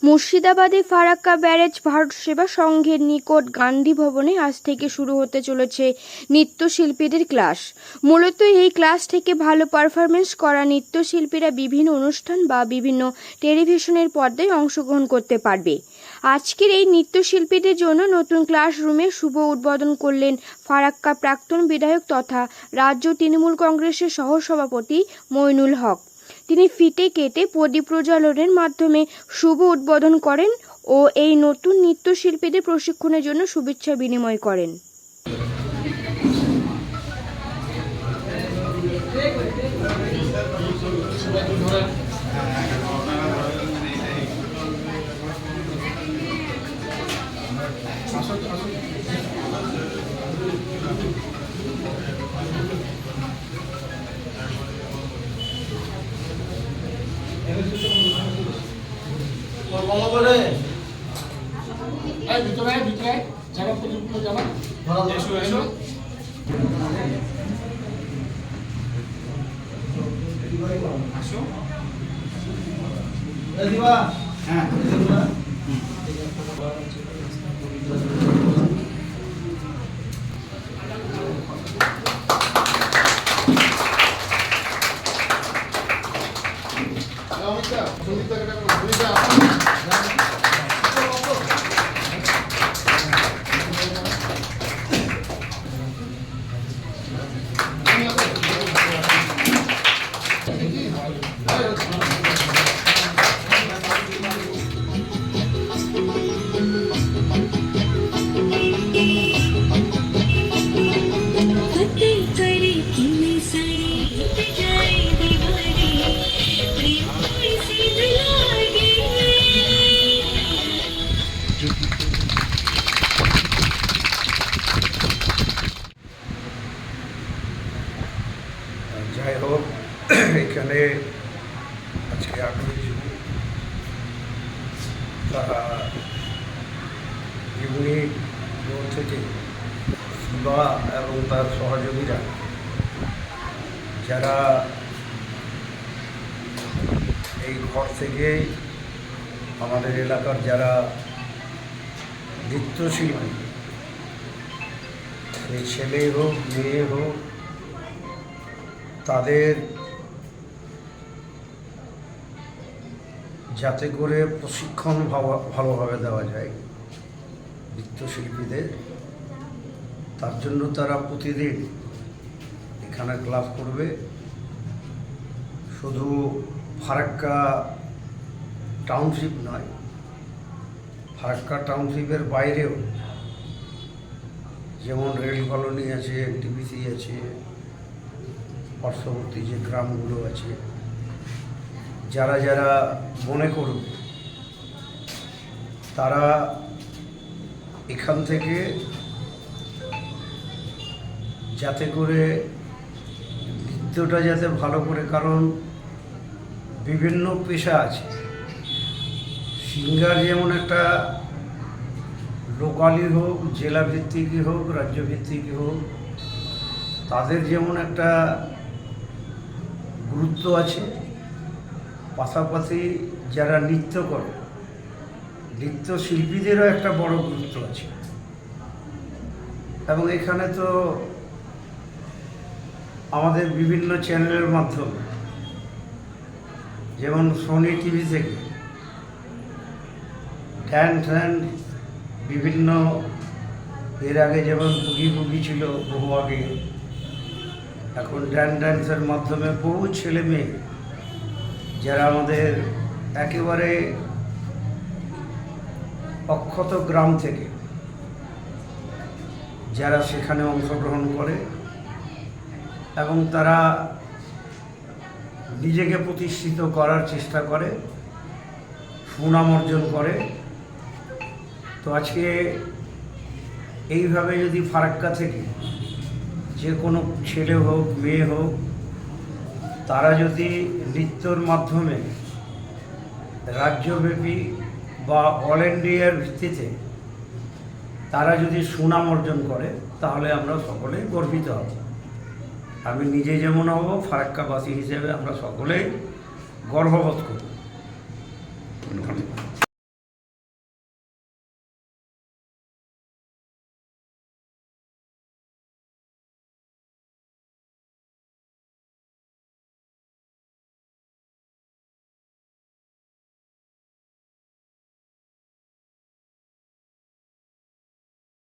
মুর্শিদাবাদে ফারাক্কা ব্যারেজ ভারত সেবা সংঘের নিকট গান্ধী ভবনে আজ থেকে শুরু হতে চলেছে নৃত্যশিল্পীদের ক্লাস। মূলত এই ক্লাস থেকে ভালো পারফরমেন্স করা নৃত্যশিল্পীরা বিভিন্ন অনুষ্ঠান বা বিভিন্ন টেলিভিশনের পর্দায় অংশগ্রহণ করতে পারবে। আজকের এই নৃত্যশিল্পীদের জন্য নতুন ক্লাসরুমের শুভ উদ্বোধন করলেন ফারাক্কা প্রাক্তন বিধায়ক তথা রাজ্য তৃণমূল কংগ্রেসের সহসভাপতি মইনুল হক। তিনি ফিতে কেটে প্রদীপ প্রজ্বলনের মাধ্যমে শুভ উদ্বোধন করেন ও এই নতুন নৃত্যশিল্পীদের প্রশিক্ষণের জন্য শুভেচ্ছা বিনিময় করেন। যাই হোক, এখানে আজকে 8ই জুন ইউনিট থেকে শিবা এবং তার সহযোগীরা যারা এই ঘর থেকে আমাদের এলাকার যারা নৃত্যশিল্পী, সেই ছেলে হোক মেয়ে হোক, তাদের যাতে করে প্রশিক্ষণ ভালোভাবে দেওয়া যায় নৃত্যশিল্পীদের, তার জন্য তারা প্রতিদিন এখানে ক্লাস করবে। শুধু ফারাক্কা টাউনশিপ নয়, ফারাক্কা টাউনশিপের বাইরেও যেমন রেল কলোনি আছে, এনটিপিসি আছে, পার্শ্ববর্তী যে গ্রামগুলো আছে, যারা যারা মনে করবে তারা এখান থেকে যাতে করে নৃত্যটা যাতে ভালো করে, কারণ বিভিন্ন পেশা আছে। সিঙ্গার যেমন একটা লোকালি হোক, জেলা ভিত্তিকই হোক, রাজ্য ভিত্তিকই হোক, তাদের যেমন একটা গুরুত্ব আছে, পাশাপাশি যারা নৃত্য করে নৃত্যশিল্পীদেরও একটা বড় গুরুত্ব আছে। এবং এখানে তো আমাদের বিভিন্ন চ্যানেলের মাধ্যমে, যেমন সোনি টিভি থেকে ড্যান্স বিভিন্ন, এর আগে যেমন বুগি ছিল বহু আগে, এখন ড্যান্সের মাধ্যমে বহু ছেলে মেয়ে যারা আমাদের একেবারে অক্ষত গ্রাম থেকে যারা সেখানে অংশগ্রহণ করে এবং তারা নিজেকে প্রতিষ্ঠিত করার চেষ্টা করে, সুনাম অর্জন করে। তো আজকে এইভাবে যদি ফারাক্কা থেকে যে কোনো ছেলে হোক মেয়ে হোক, তারা যদি নৃত্যর মাধ্যমে রাজ্যব্যাপী বা অল ইন্ডিয়ার ভিত্তিতে তারা যদি সুনাম অর্জন করে, তাহলে আমরা সকলেই গর্বিত হব। আমি নিজে যেমন হব, ফারাক্কাবাসী হিসেবে আমরা সকলেই গর্ববোধ করি।